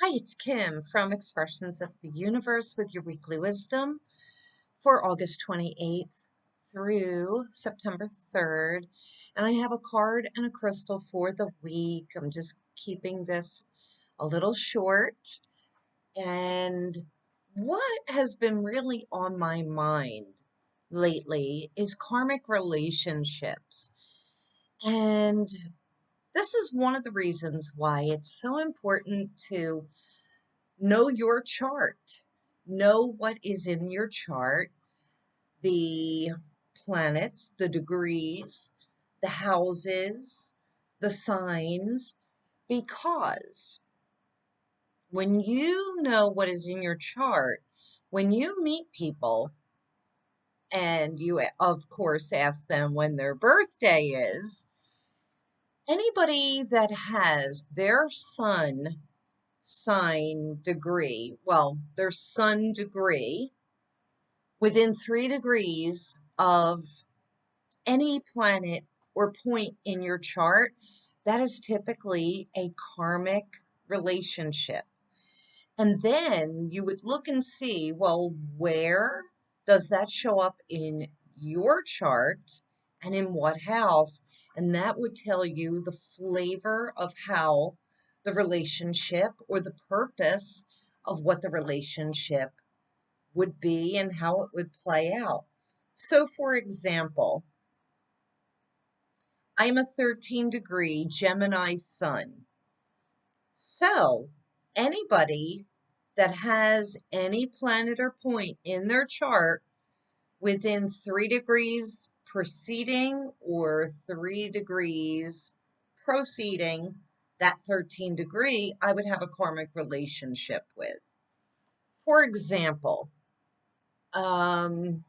Hi, it's Kim from Expressions of the Universe with your weekly wisdom for August 28th through September 3rd. And I have a card and a crystal for the week. I'm just keeping this a little short. And what has been really on my mind lately is karmic relationships. And this is one of the reasons why it's so important to know your chart. Know what is in your chart, the planets, the degrees, the houses, the signs, because when you know what is in your chart, when you meet people and you, of course, ask them when their birthday is, anybody that has their sun sign degree, well, their sun degree within 3 degrees of any planet or point in your chart, that is typically a karmic relationship. And then you would look and see, well, where does that show up in your chart and in what house? And that would tell you the flavor of how the relationship or the purpose of what the relationship would be and how it would play out. So, for example, I'm a 13-degree Gemini sun. So, anybody that has any planet or point in their chart within 3 degrees preceding or 3 degrees proceeding that 13 degree, I would have a karmic relationship with. For example, um,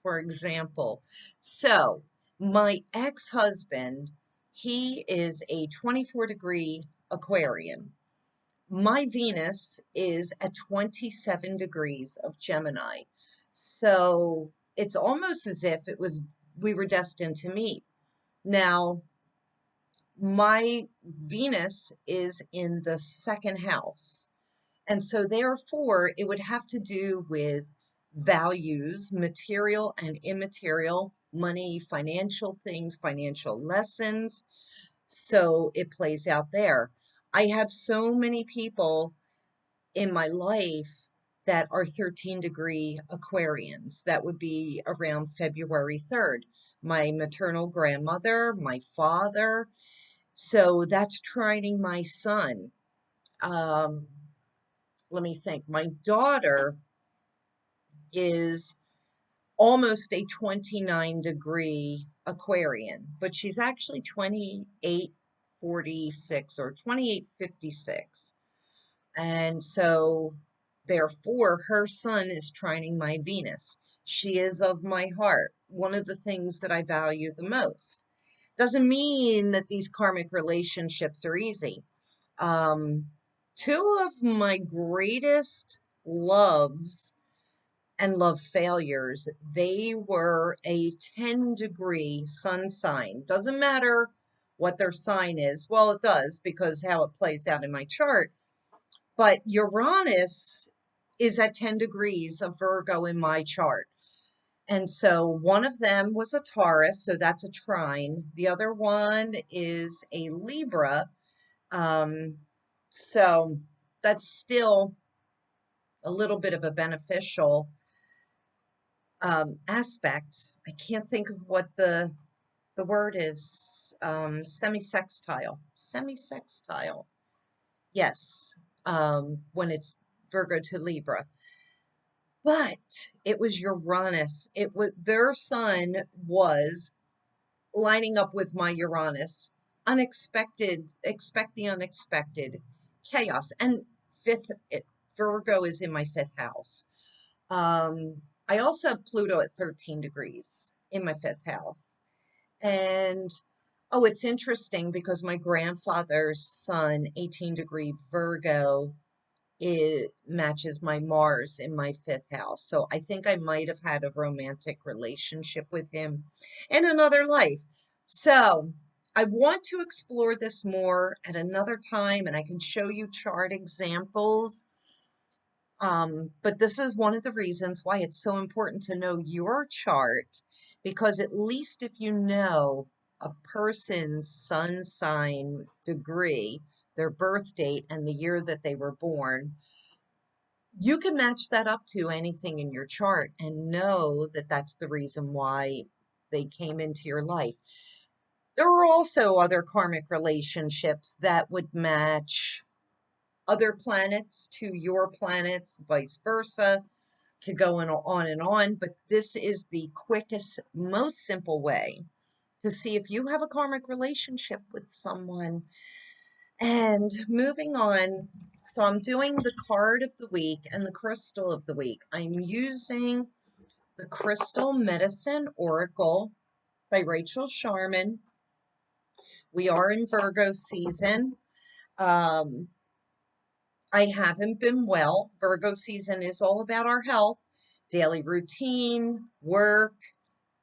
for example. So, my ex-husband, he is a 24-degree Aquarian. My Venus is at 27 degrees of Gemini. So, it's almost as if we were destined to meet. Now, my Venus is in the second house. And so, therefore, it would have to do with values, material and immaterial, money, financial things, financial lessons. So it plays out there. I have so many people in my life that are 13-degree Aquarians. That would be around February 3rd. My maternal grandmother, my father. So that's trining my son. Um, Let me think. My daughter is almost a 29-degree Aquarian, but she's actually 2846 or 2856. And so, therefore, her sun is trining my Venus. She is of my heart, one of the things that I value the most. Doesn't mean that these karmic relationships are easy. Um, Two of my greatest loves and love failures, they were a 10-degree sun sign. Doesn't matter what their sign is. Well, it does because how it plays out in my chart. But Uranus is at 10 degrees of Virgo in my chart. And so one of them was a Taurus, so that's a trine. The other one is a Libra. Um, so that's still a little bit of a beneficial aspect. I can't think of what the word is. Semi-sextile. Semi-sextile. Yes. When it's Virgo to Libra. But it was Uranus. It was their sun was lining up with my Uranus. Unexpected, expect the unexpected. Chaos. And Virgo is in my fifth house. I also have Pluto at 13 degrees in my fifth house. And oh, it's interesting because my grandfather's sun, 18-degree Virgo, it matches my Mars in my fifth house. So I think I might have had a romantic relationship with him in another life. So I want to explore this more at another time, and I can show you chart examples. But this is one of the reasons why it's so important to know your chart, because at least if you know a person's sun sign degree, their birth date, and the year that they were born, you can match that up to anything in your chart and know that that's the reason why they came into your life. There are also other karmic relationships that would match other planets to your planets, vice versa. Could go on and on, but this is the quickest, most simple way to see if you have a karmic relationship with someone. And moving on, so I'm doing the card of the week and the crystal of the week. I'm using the Crystal Medicine Oracle by Rachel Sharman. We are in Virgo season. Um, I haven't been well. Virgo season is all about our health, daily routine, work,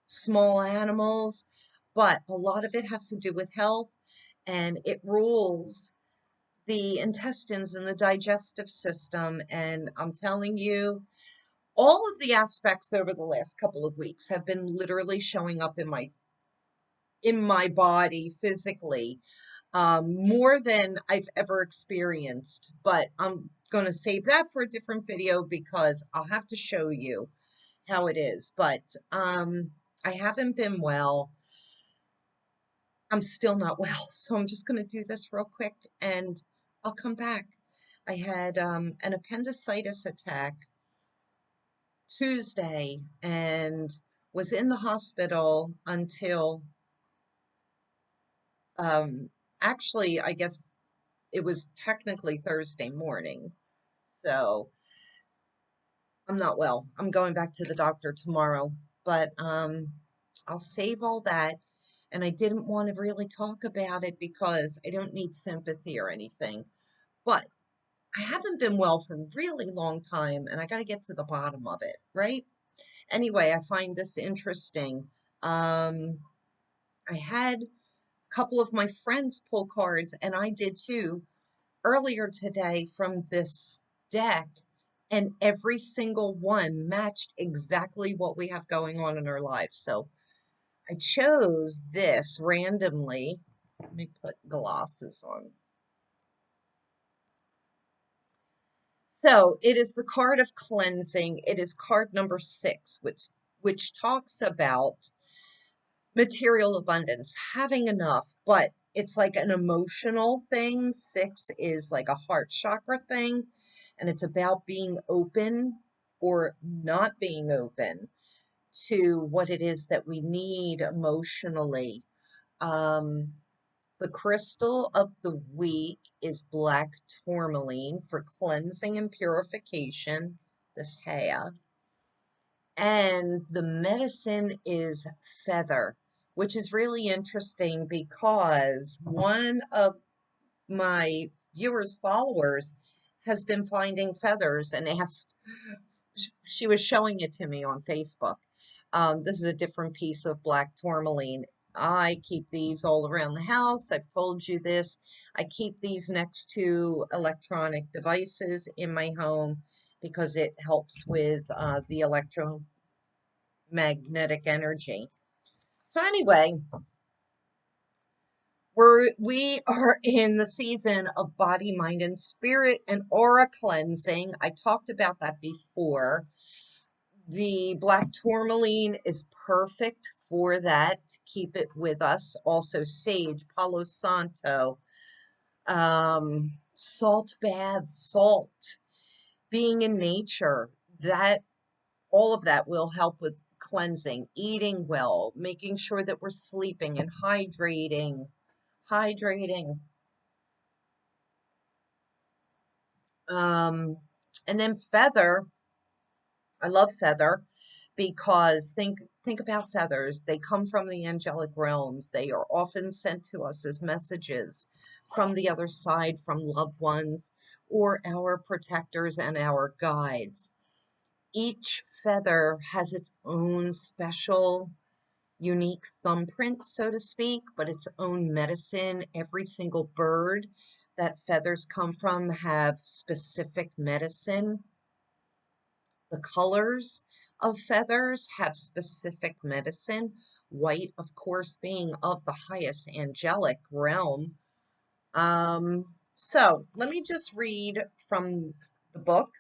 small animals, but a lot of it has to do with health, and it rules the intestines and the digestive system. And I'm telling you, all of the aspects over the last couple of weeks have been literally showing up in my body physically, more than I've ever experienced. But I'm going to save that for a different video because I'll have to show you how it is. But I haven't been well. I'm still not well, so I'm just going to do this real quick and I'll come back. I had an appendicitis attack Tuesday and was in the hospital until um, actually, I guess it was technically Thursday morning. So I'm not well. I'm going back to the doctor tomorrow, but I'll save all that. And I didn't want to really talk about it because I don't need sympathy or anything. But I haven't been well for a really long time, and I got to get to the bottom of it, right? Anyway, I find this interesting. I had a couple of my friends pull cards, and I did too, earlier today from this deck, and every single one matched exactly what we have going on in our lives. So I chose this randomly. Let me put glasses on. So it is the card of cleansing. It is card number 6, which talks about material abundance, having enough, but it's like an emotional thing. 6 is like a heart chakra thing, and it's about being open or not being open to what it is that we need emotionally. Um, the crystal of the week is black tourmaline for cleansing and purification, this hair. And the medicine is feather, which is really interesting because one of my viewers, followers, has been finding feathers and asked, she was showing it to me on Facebook. This is a different piece of black tourmaline. I keep these all around the house. I've told you this. I keep these next to electronic devices in my home because it helps with the electromagnetic energy. So anyway, we are in the season of body, mind, and spirit and aura cleansing. I talked about that before. The black tourmaline is perfect for that. Keep it with us. Also sage, Palo Santo, salt baths, salt, being in nature, that all of that will help with cleansing, eating well, making sure that we're sleeping and hydrating. Um, and then feather. I love feather because think about feathers. They come from the angelic realms. They are often sent to us as messages from the other side, from loved ones or our protectors and our guides. Each feather has its own special unique thumbprint, so to speak, but its own medicine. Every single bird that feathers come from have specific medicine. The colors of feathers have specific medicine. White, of course, being of the highest angelic realm. So let me just read from the book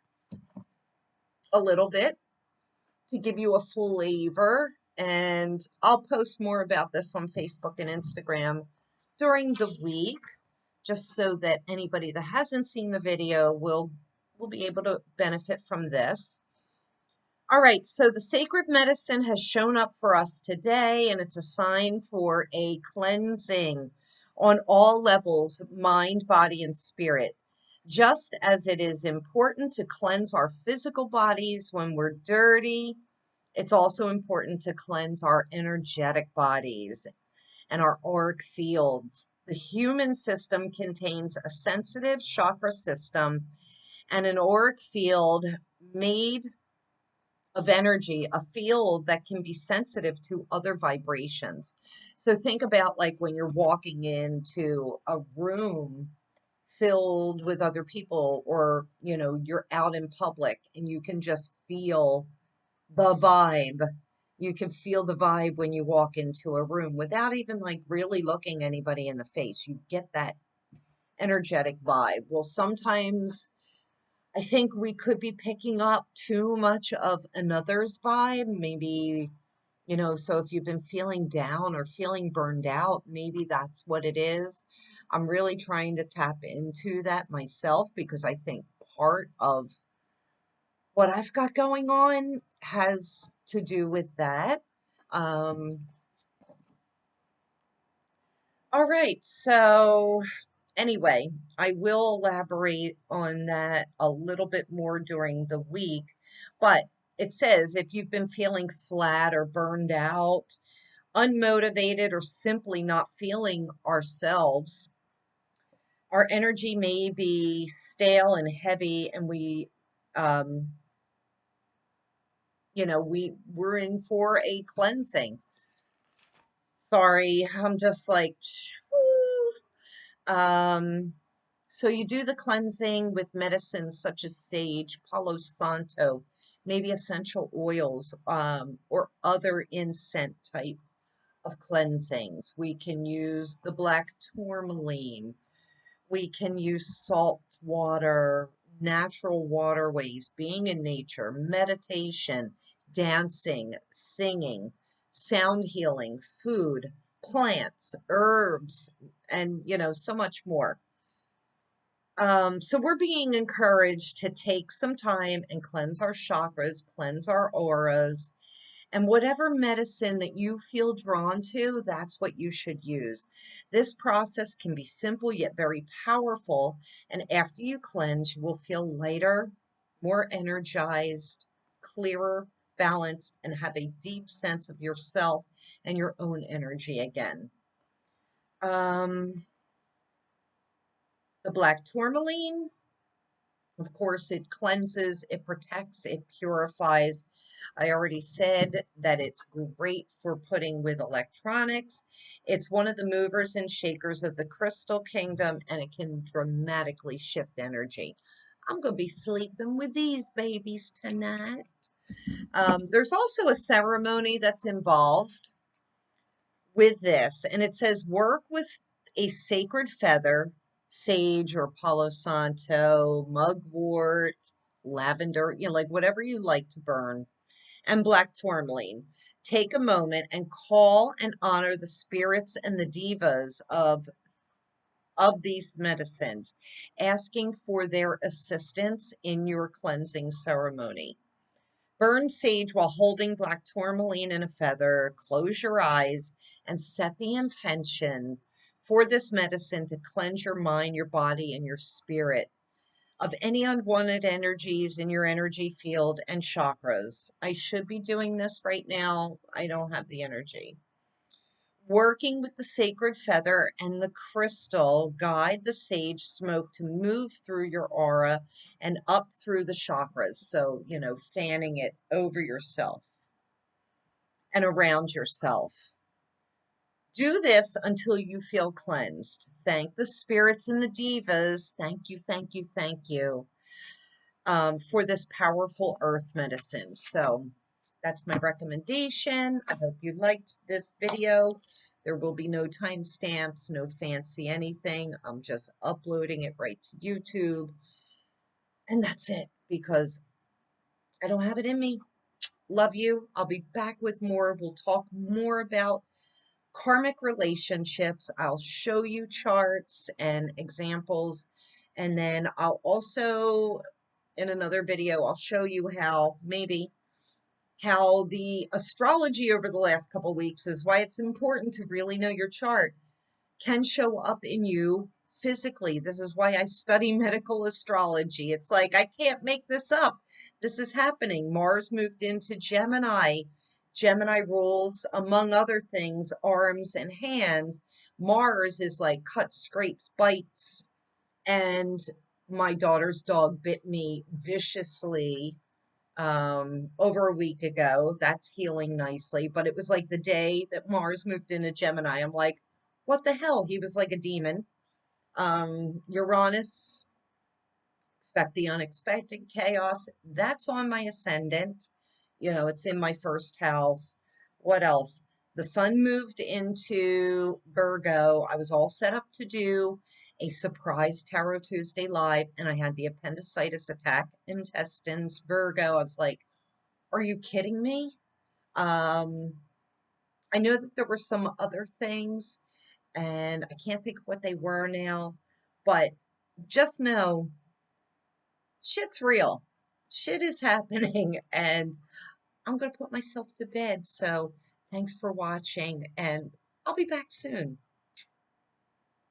a little bit to give you a flavor, and I'll post more about this on Facebook and Instagram during the week, just so that anybody that hasn't seen the video will be able to benefit from this. All right, so the sacred medicine has shown up for us today, and it's a sign for a cleansing on all levels, mind, body, and spirit. Just as it is important to cleanse our physical bodies when we're dirty, it's also important to cleanse our energetic bodies and our auric fields. The human system contains a sensitive chakra system and an auric field made of energy, a field that can be sensitive to other vibrations. So think about like when you're walking into a room filled with other people, or you're out in public and you can just feel the vibe. You can feel the vibe when you walk into a room without even like really looking anybody in the face. You get that energetic vibe. Well, sometimes I think we could be picking up too much of another's vibe. Maybe, so if you've been feeling down or feeling burned out, maybe that's what it is. I'm really trying to tap into that myself, because I think part of what I've got going on has to do with that. Um, all right. So, anyway, I will elaborate on that a little bit more during the week. But it says if you've been feeling flat or burned out, unmotivated, or simply not feeling ourselves, our energy may be stale and heavy, and um, we're in for a cleansing. Sorry, I'm just like, um, so you do the cleansing with medicines such as sage, Palo Santo, maybe essential oils, or other incense type of cleansings. We can use the black tourmaline. We can use salt water, natural waterways, being in nature, meditation, dancing, singing, sound healing, food, plants, herbs, and so much more. So we're being encouraged to take some time and cleanse our chakras, cleanse our auras, and whatever medicine that you feel drawn to, that's what you should use. This process can be simple yet very powerful. And after you cleanse, you will feel lighter, more energized, clearer, balanced, and have a deep sense of yourself and your own energy again. Um, the black tourmaline, of course, it cleanses, it protects, it purifies. I already said that it's great for putting with electronics. It's one of the movers and shakers of the crystal kingdom, and it can dramatically shift energy. I'm going to be sleeping with these babies tonight. There's also a ceremony that's involved with this, and it says work with a sacred feather, sage or palo santo, mugwort, lavender, like whatever you like to burn, and black tourmaline. Take a moment and call and honor the spirits and the divas of these medicines, asking for their assistance in your cleansing ceremony. Burn sage while holding black tourmaline in a feather. Close your eyes and set the intention for this medicine to cleanse your mind, your body, and your spirit of any unwanted energies in your energy field and chakras. I should be doing this right now. I don't have the energy. Working with the sacred feather and the crystal, guide the sage smoke to move through your aura and up through the chakras. So, fanning it over yourself. and around yourself. Do this until you feel cleansed. Thank the spirits and the divas. Thank you, thank you, thank you for this powerful earth medicine. So that's my recommendation. I hope you liked this video. There will be no timestamps, no fancy anything. I'm just uploading it right to YouTube. And that's it, because I don't have it in me. Love you. I'll be back with more. We'll talk more about karmic relationships. I'll show you charts and examples. And then I'll also, in another video, I'll show you how the astrology over the last couple weeks is why it's important to really know your chart can show up in you physically. This is why I study medical astrology. It's like, I can't make this up. This is happening. Mars moved into Gemini. Gemini rules, among other things, arms and hands. Mars is like cuts, scrapes, bites. And my daughter's dog bit me viciously over a week ago. That's healing nicely, but it was like the day that Mars moved into Gemini. I'm like, what the hell? He was like a demon. Uranus, expect the unexpected chaos. That's on my ascendant. You know, it's in my first house. What else? The sun moved into Virgo. I was all set up to do a surprise Tarot Tuesday live, and I had the appendicitis attack, intestines, Virgo. I was like, are you kidding me? Um, I know that there were some other things, and I can't think of what they were now, but just know shit's real. Shit is happening, and I'm going to put myself to bed. So thanks for watching, and I'll be back soon.